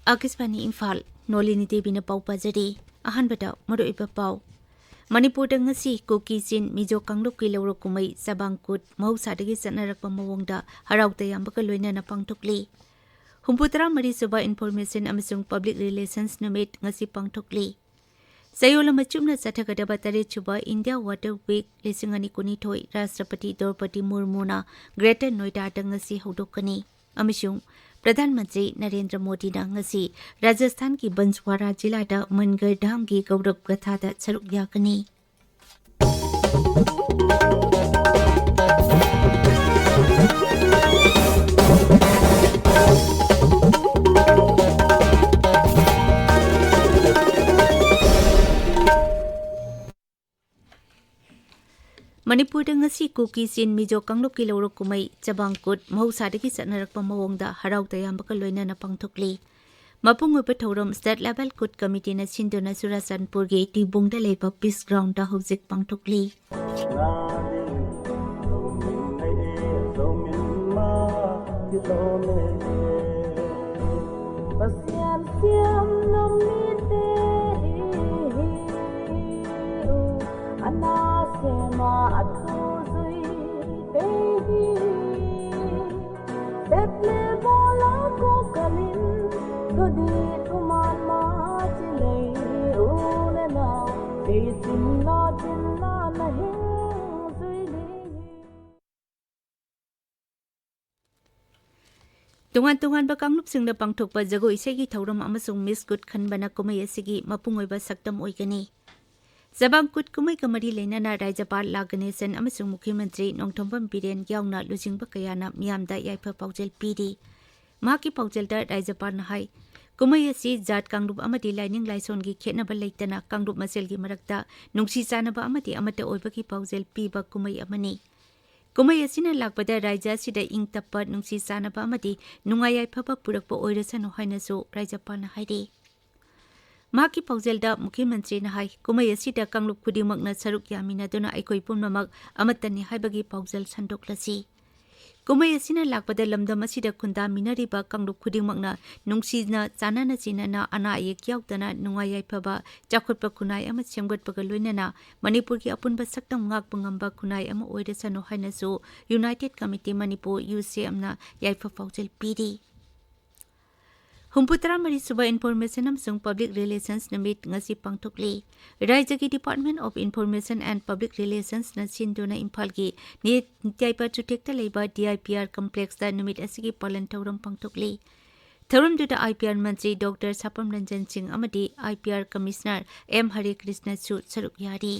Akisbani Imphal Nolini Devi na pau pajari ahanbada maruiba pau Manipur ngasi Kuki Sin Mizo Kanglup ki lawro kumai Sabangkut mahusaragi satnarakpa mawongda haraukta yambaka loinana pangthokli Humputara mari suba information amasung public relations numit ngasi pangthokli Sayola machumna sathagadaba tare chuba India Water Week lisingani kunithoi Rashtrapati Draupadi Murmuna Greater Noida ngasi hodokani amasung प्रधानमंत्री नरेंद्र मोदी ने ngasi Rajasthan की बंसवाड़ा जिला दा मनगर धाम की गौरव गाथा दा सरुक याकनी Manipur ngasi Kuki Sin Mizo Kanglup ki lawro kumai Chabangkut mahusaragi satnarakpa mawongda haraukta yambaka loinana pangthokli Mapung oiba thorom state level kut committee na sindona Surasanpur ge Tibungda leiba peace ground da hojik pangthokli Tungan ba Kanglup singna pangthokpa jago isegi thauram amasung Miss Good khanbana kumai asigi mapung oiba saktam oigani Zabangkut kumai kamari leinana Rajapal Laganesan amasung Mukhyamantri Nongthombam Biren yauna lujingba kayana miyamda yaifa paujel pidi Mahaki paujelda Rajapal na hai kumai asi Jat Kanglup amadi lining laison gi khetnaba leitana Kanglup masel gi marakta nungsi chanaba amadi amata oiba ki paujel piba kumai amani Kumai asina lakpada Raja sida ing tappa nungsi sanaba amadi nungayai phaba purakpa oirasano hainasu Rajapal na haide Maki paujelda Mukhyamantri na hai kumai asida Kanglup khudimakna saruk yamina duna aikoi pumnamak amatani haibagi paujel sandoklasi Kumai asina lakpada lamdam asida khunda minariba Kanglup khudimakna nungsina chanana chinana ana ayek yautana nungayai phaba chakhotpa khunai ama semgatpaga loinana Manipur ki apunba saktam ngakpa ngamba khunai ama oirasano hainasu United Committee Manipur UCM na yaifa paujel pidi Humputara mari suba information amsung public relations namit ngasi pangthokli Rajya ki Department of Information and Public Relations na sindona Imphal ki ni tyaipa chutekta leiba DIPR complex da namit asigi palan thauram pangthokli Thauram duda IPR Mantri Dr. Sapam Ranjan Singh amadi IPR Commissioner M. Hare Krishna Su saruk yari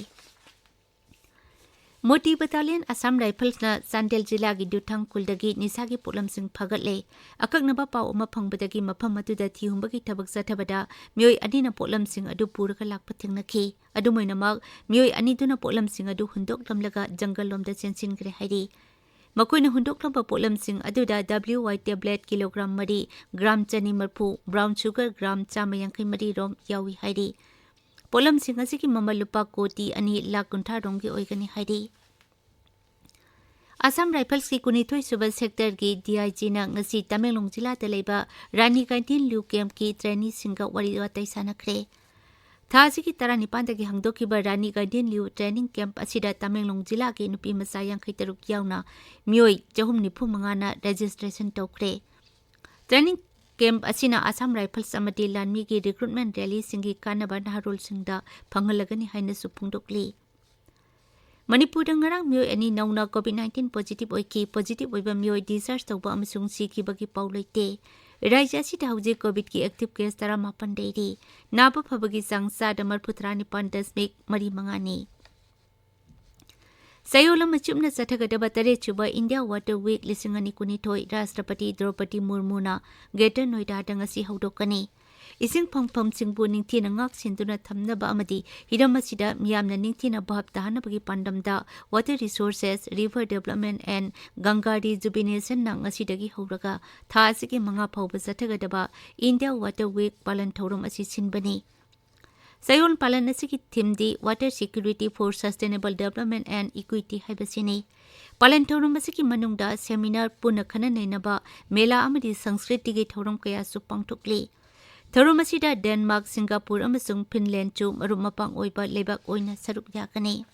Moti Battalion Assam Rifles na Sandel Jilla gi Duthang Kuldagi Nisagi Pulam Singh Phagat Akaknaba pau ama phangbadagi mafam aduda thihumbagi thabak sathabada mioi anina Pulam Singh adu puraga lakpa thingnakhi adumoinamak mioi aniduna Pulam Singh adu hundok lamlaga jangal lomda chensinkre hairi Makoina hundok lamba Pulam Singh aduda WY tablet kilogram mari gram chani marphu brown sugar gram chama yangkai mari rom yawi hairi Pulam Singh asiki mamal lupa koti ani lakh kuntha romgi oigani hairi Assam Rifles ki kunithoi suba sector ki DIG na ngasi Tamenglong jila ta leiba Rani Kantin Liu Camp ki trainee singa wari watai sanakre Thaji ki tara nipan dagi hangdoki ba Rani Kantin Liu training camp asida Tamenglong jila ki nupi masa yang khaitaruk yauna mioi jahum nipu mangana registration tokre Training camp asina Assam Rifles amati lanmi ki recruitment rally singi kanaba naharul singda phangalagani haina supungdokli Manipur ngarang mioi ani nauna COVID-19 positive oiki positive oiba mioi discharge tawba amasung sikibagi pauleite Rajya sida hauji COVID ki active case tara mapan deiri naba phabagi sangsa damar putra nipan dasmik mari mangani Sayola machumna sathagadaba tare chuba India Water Week lisingani kunithoi Rashtrapati Draupadi Murmuna Greater Noida dangasi hodokani Ising pangpam singbu ningthina ngak sinduna thamnaba amadi hiramasida miyamna ningthina bhab tahanabagi pandamda water resources river development and Ganga rejuvenation na ngasidagi horaga tha asigi manga phawba sathagadaba India Water Week palan thorum asi sinbani Sayon palan asigi theme di water security for sustainable development and equity haibasini palan thorum asigi manungda seminar puna khana nainaba mela amadi sanskriti gi thorum kaya su pangthokli ꯊꯧꯔꯝ ꯑꯁꯤꯗ Denmark, Singapore ꯑꯃꯁꯨꯡ ꯐꯤꯟꯂꯦꯟꯗꯁꯨ ꯃꯔꯨꯞ ꯃꯄꯥꯡ ꯑꯣꯏꯕ ꯂꯩꯕꯥꯛ ꯑꯣꯏꯅ ꯁꯔꯨꯛ ꯌꯥꯒꯅꯤ꯫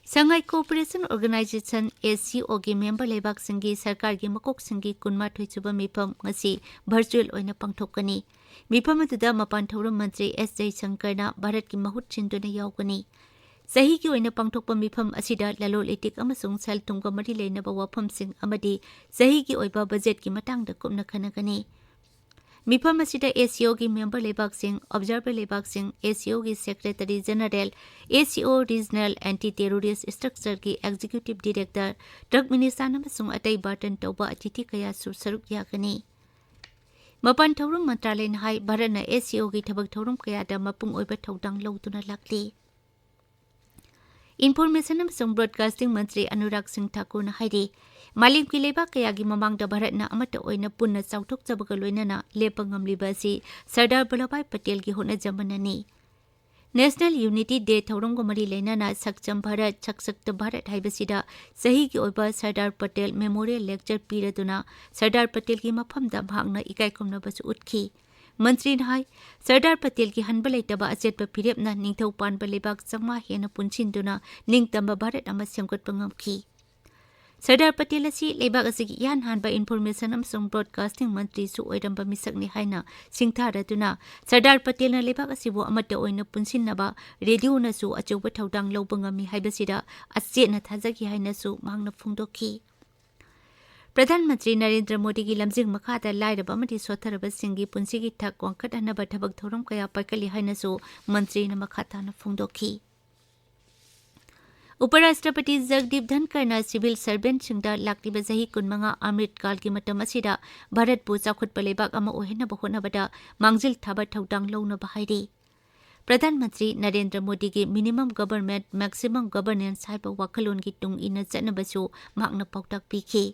ꯁꯉꯥꯏ ꯀꯣꯑꯣꯄꯔꯦꯁꯟ ꯑꯣꯔꯒꯅꯥꯏꯖꯦꯁꯟ (ACO)ꯒꯤ ꯃꯦꯝꯕꯔ ꯂꯩꯕꯥꯛꯁꯤꯡꯒꯤ ꯁꯔꯀꯥꯔꯒꯤ ꯃꯀꯣꯛꯁꯤꯡꯒꯤ 22ꯁꯨꯕ ꯃꯤꯐꯝ ꯉꯁꯤ ꯚꯔꯆꯨꯑꯦꯜ ꯑꯣꯏꯅ ꯄꯥꯡꯊꯣꯛꯀꯅꯤ꯫ ꯃꯤꯐꯝ ꯑꯗꯨꯗ ꯃꯄꯥꯟ ꯊꯧꯔꯝ ꯃꯟꯇ꯭ꯔꯤ ꯑꯦꯁ. ꯖꯌꯁꯪꯀꯔꯅ ꯚꯥꯔꯠꯀꯤ ꯃꯍꯨꯠ ꯁꯤꯟꯗꯨꯅ ꯌꯥꯎꯒꯅꯤ꯫ ꯆꯍꯤꯒꯤ ꯑꯣꯏꯅ ꯄꯥꯡꯊꯣꯛꯄ ꯃꯤꯐꯝ ꯑꯁꯤꯗ ꯂꯂꯣꯟ-ꯏꯇꯤꯛ ꯑꯃꯁꯨꯡ ꯁꯦꯜ-ꯊꯨꯝꯒ ꯃꯔꯤ ꯂꯩꯅꯕ ꯋꯥꯐꯝꯁꯤꯡ ꯑꯃꯗꯤ ꯆꯍꯤꯒꯤ ꯑꯣꯏꯕ ꯕꯖꯦꯠꯀꯤ ꯃꯇꯥꯡꯗ ꯀꯨꯞꯅ ꯈꯟꯅꯒꯅꯤ꯫ ꯃꯤꯐꯝ ꯑꯁꯤꯗ ACOꯒꯤ ꯃꯦꯝꯕꯔ ꯂꯩꯕꯥꯛꯁꯤꯡ, ꯑꯣꯕꯖꯔꯚꯔ ꯂꯩꯕꯥꯛꯁꯤꯡ, ACOꯒꯤ secretary general, ACO regional anti terrorist ꯁ꯭ꯇꯔꯛꯆꯔꯒꯤ ꯑꯦꯛꯖꯤꯀ꯭ꯌꯨꯇꯤꯚ ꯗꯤꯔꯦꯛꯇꯔ, ꯇꯔꯛꯃꯤꯅꯤꯁꯇꯥꯟ ꯑꯃꯁꯨꯡ ꯑꯇꯩ ꯕꯥꯔꯇꯟ ꯇꯧꯕ ꯑꯇꯤꯊꯤ ꯀꯌꯥꯁꯨ ꯁꯔꯨꯛ ꯌꯥꯒꯅꯤ꯫ ꯃꯄꯥꯟ ꯊꯧꯔꯝ ꯃꯟꯇ꯭ꯔꯥꯂꯌꯅ ꯍꯥꯏ ꯚꯥꯔꯠꯅ ACOꯒꯤ ꯊꯕꯛ ꯊꯧꯔꯝ ꯀꯌꯥꯗ ꯃꯄꯨꯡ ꯑꯣꯏꯕ ꯊꯧꯗꯥꯡ ꯂꯧꯗꯨꯅ ꯂꯥꯛꯂꯤ꯫ ꯏꯟꯐꯣꯔꯃꯦꯁꯟ ꯑꯃꯁꯨꯡ ꯕ꯭ꯔꯣꯗꯀꯥꯁꯇꯤꯡ ꯃꯟꯇ꯭ꯔꯤ ꯑꯅꯨꯔꯥꯒ ꯁꯤꯡ ꯊꯥꯀꯨꯔꯅ ꯍꯥꯏꯔꯤ ꯃꯥꯂꯦꯝꯒꯤ ꯂꯩꯕꯥꯛ ꯀꯌꯥꯒꯤ ꯃꯃꯥꯡꯗ ꯚꯥꯔꯠꯅ ꯑꯃꯠꯇ ꯑꯣꯏꯅ ꯄꯨꯟꯅ ꯆꯥꯎꯊꯣꯛꯆꯕꯒ ꯂꯣꯏꯅꯅ ꯂꯦꯞꯄ ꯉꯝꯂꯤꯕ ꯑꯁꯤ ꯁꯔꯗꯥꯔ ꯚꯜꯂꯚꯚꯥꯏ ꯄꯇꯦꯜꯒꯤ ꯍꯣꯠꯅꯖꯃꯟꯅꯅꯤ꯫ ꯅꯦꯁꯅꯦꯜ ꯌꯨꯅꯤꯇꯤ ꯗꯦ ꯊꯧꯔꯝꯒ ꯃꯔꯤ ꯂꯩꯅꯅ ꯁꯛꯆꯝ ꯚꯥꯔꯠ, ꯁꯛꯁꯛꯇ ꯚꯥꯔꯠ ꯍꯥꯏꯕꯁꯤꯗ ꯆꯍꯤꯒꯤ ꯑꯣꯏꯕ ꯁꯔꯗꯥꯔ ꯄꯇꯦꯜ ꯃꯦꯃꯣꯔꯤꯌꯦꯜ ꯂꯦꯛꯆꯔ ꯄꯤꯔꯗꯨꯅ ꯁꯔꯗꯥꯔ ꯄꯇꯦꯜꯒꯤ ꯃꯐꯝꯗ ꯃꯍꯥꯛꯅ ꯏꯀꯥꯏꯈꯨꯝꯅꯕꯁꯨ ꯎꯠꯈꯤ꯫ ꯃꯟꯇ꯭ꯔꯤꯅ ꯍꯥꯏ ꯁꯔꯗꯥꯔ ꯄꯇꯦꯜꯒꯤ ꯍꯟꯕ ꯂꯩꯇꯕ ꯑꯆꯦꯠꯄ ꯐꯤꯔꯦꯞꯅ ꯅꯤꯡꯊꯧ ꯄꯥꯟꯕ ꯂꯩꯕꯥꯛ 500 ꯍꯦꯟꯅ ꯄꯨꯟꯁꯤꯟꯗꯨꯅ ꯅꯤꯡꯇꯝꯕ ꯚꯥꯔꯠ ꯑꯃ ꯁꯦꯝꯒꯠꯄ ꯉꯝꯈꯤ꯫ ꯁꯔꯗꯥꯔ ꯄꯇꯦꯜ ꯑꯁꯤ ꯂꯩꯕꯥꯛ ꯑꯁꯤꯒꯤ ꯏꯍꯥꯟ ꯍꯥꯟꯕ ꯏꯟꯐꯣꯔꯃꯦꯁꯟ ꯑꯃꯁꯨꯡ ꯕ꯭ꯔꯣꯗꯀꯥꯁꯇꯤꯡ ꯃꯟꯇ꯭ꯔꯤꯁꯨ ꯑꯣꯏꯔꯝꯕ ꯃꯤꯁꯛꯅꯤ ꯍꯥꯏꯅ ꯁꯤꯡꯊꯥꯔꯗꯨꯅ ꯁꯔꯗꯥꯔ ꯄꯇꯦꯜꯅ ꯂꯩꯕꯥꯛ ꯑꯁꯤꯕꯨ ꯑꯃꯠꯇ ꯑꯣꯏꯅ ꯄꯨꯟꯁꯤꯟꯅꯕ ꯔꯦꯗꯤꯑꯣꯅꯁꯨ ꯑꯆꯧꯕ ꯊꯧꯗꯥꯡ ꯂꯧꯕ ꯉꯝꯃꯤ ꯍꯥꯏꯕꯁꯤꯗ ꯑꯆꯦꯠꯅ ꯊꯥꯖꯈꯤ ꯍꯥꯏꯅꯁꯨ ꯃꯍꯥꯛꯅ ꯐꯣꯡꯗꯣꯛꯈꯤ꯫ ꯄ꯭ꯔꯙꯥꯟ ꯃꯟꯇ꯭ꯔꯤ ꯅꯔꯦꯟꯗ꯭ꯔ ꯃꯣꯗꯤꯒꯤ ꯂꯝꯖꯤꯡ ꯃꯈꯥꯗ ꯂꯥꯏꯔꯕ ꯑꯃꯗꯤ ꯁꯣꯠꯊꯔꯕꯁꯤꯡꯒꯤ ꯄꯨꯟꯁꯤꯒꯤ ꯊꯥꯛ ꯋꯥꯡꯈꯠꯍꯟꯅꯕ ꯊꯕꯛ ꯊꯧꯔꯝ ꯀꯌꯥ ꯄꯥꯏꯈꯠꯂꯤ ꯍꯥꯏꯅꯁꯨ ꯃꯟꯇ꯭ꯔꯤꯅ ꯃꯈꯥ ꯇꯥꯅ ꯐꯣꯡꯗꯣꯛꯈꯤ꯫ उपराष्ट्रपति जगदीप धनखड़ना सिविल सर्वेंटसिंगदा लाक्लिबा चही 15 अमृत कालगी मतम असिदा भारतपु चाखुटपा लेबाक अमा ओहेनबा होनबदा मांगजिल थाबा थौदांग लौनबा हाइरि। प्रधानमंत्री नरेंद्र मोदी की मिनिमम गवर्नमेंट मैक्सिमम गवर्नेंस हाइबा वाखलोनगी तुंग इना चटनबसु महाकना पाउताक पीखि।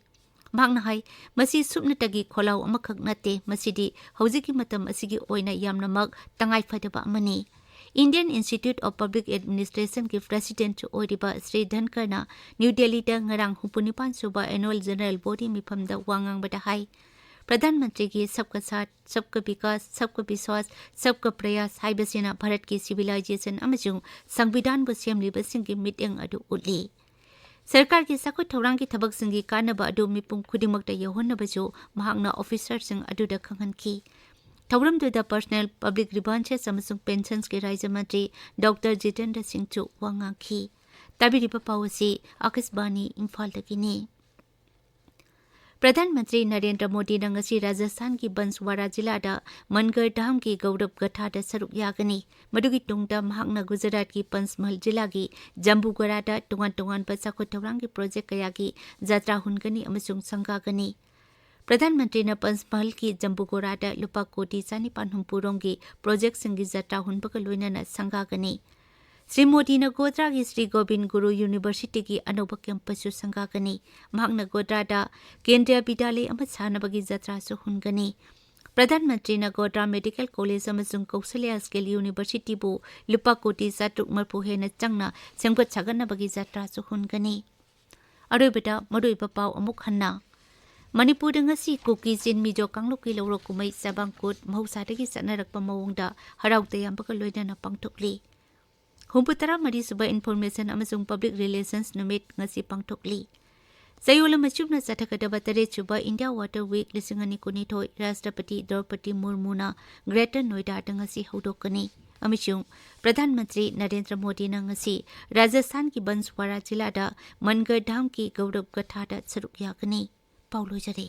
महाकना हाइ मसि सुपनतगी खोलाव अमखक नते मसिदि हौजिकी मतम असिगी ओइना यामनमक तंगाइफदबा अमनि। Indian institute of public administration की प्रेसिडेंट ओरिबा श्री धनखड़ना न्यू दिल्ली ngarang 19 सुबा एनुअल जनरल बॉडी मिफमदा वांगांगबदा हाइ प्रधानमंत्री की सबका साथ सबका विकास सबका विश्वास सबका प्रयास हाइबसिना भारत की सिविलाइजेशन अमसुंग संविधान बु सेमलिबसिंगी मिटिंग अदु उली। सरकार की साखु थौरांग की थबकसिंगी कानबा अदु मिपुंग खुदिमकता यहोनबसु महाकना ऑफिसरसिंग अदुदा खंगनखि। थौरमदुदा पर्सनल पब्लिक ग्रीवांसेस अमसुंग पेंशन्स के राज्य मंत्री डॉक्टर जितेंद्र सिंह चु वांगांखि। ताबिरिबा पावसी आकाशवाणी इम्फालदगिनि। प्रधानमंत्री नरेंद्र मोदी नंगसी राजस्थान की बंसवाड़ा जिलादा मनगर धाम की गौरव गथादा सरुक यागनी। मदुगी तुंगदा महाकना गुजरात की पंचमहल जिला की जम्बूगढ़ादा तोंगान तोंगान चाखु थौरांग की प्रोजेक्ट कया की जात्रा हुनगनी अमसुंग संगागनी। प्रधानमंत्री ने पंचमहल की जम्बूगढ़ादा लुपा कोटी 4,900 की प्रोजेक्ट संगी जात्रा हुनबगा लोइनना संगागनी। श्री मोदी ने गोध्रा की श्री गोविंद गुरु यूनिवर्सिटी की अनोबा कैंपस संगागनी। महाकना गोध्रादा केंद्रीय विद्यालय अमा सानबगी जात्रा हुनगनी। प्रधानमंत्री ने गोध्रा मेडिकल कॉलेज अमसुंग कौशल्या स्किल यूनिवर्सिटी बु लुपा कोटी 7,000 हेन चंगना सेमगत सागनबगी जात्रा हुनगनी। अरोइबदा मरुइबा पाव अमुक हन्ना मणिपुर ngasi कुकी चिन मिजो कांगलुकी लौरो कुमै साबांकुट महौसादगी चटनरकपा मवोंगदा हराउ तयामबगा लोइनना पांगथोकली। 63 सुबा इन्फॉर्मेशन अमसुंग पब्लिक रिलेशंस नुमित ngasi पांगथोकली। चयोल मचुबना चथकदबा 3 सुबा इंडिया वाटर वीक 2022 राष्ट्रपति द्रौपदी मुर्मुना ग्रेटर नोएडा ngasi हौदोकनी। अमिसुंग प्रधानमंत्री नरेंद्र मोदी ngasi राजस्थान की बंसवाड़ा जिलादा मनगर धाम की गौरव गथादा सरुक यागनी। पाउलो जरे।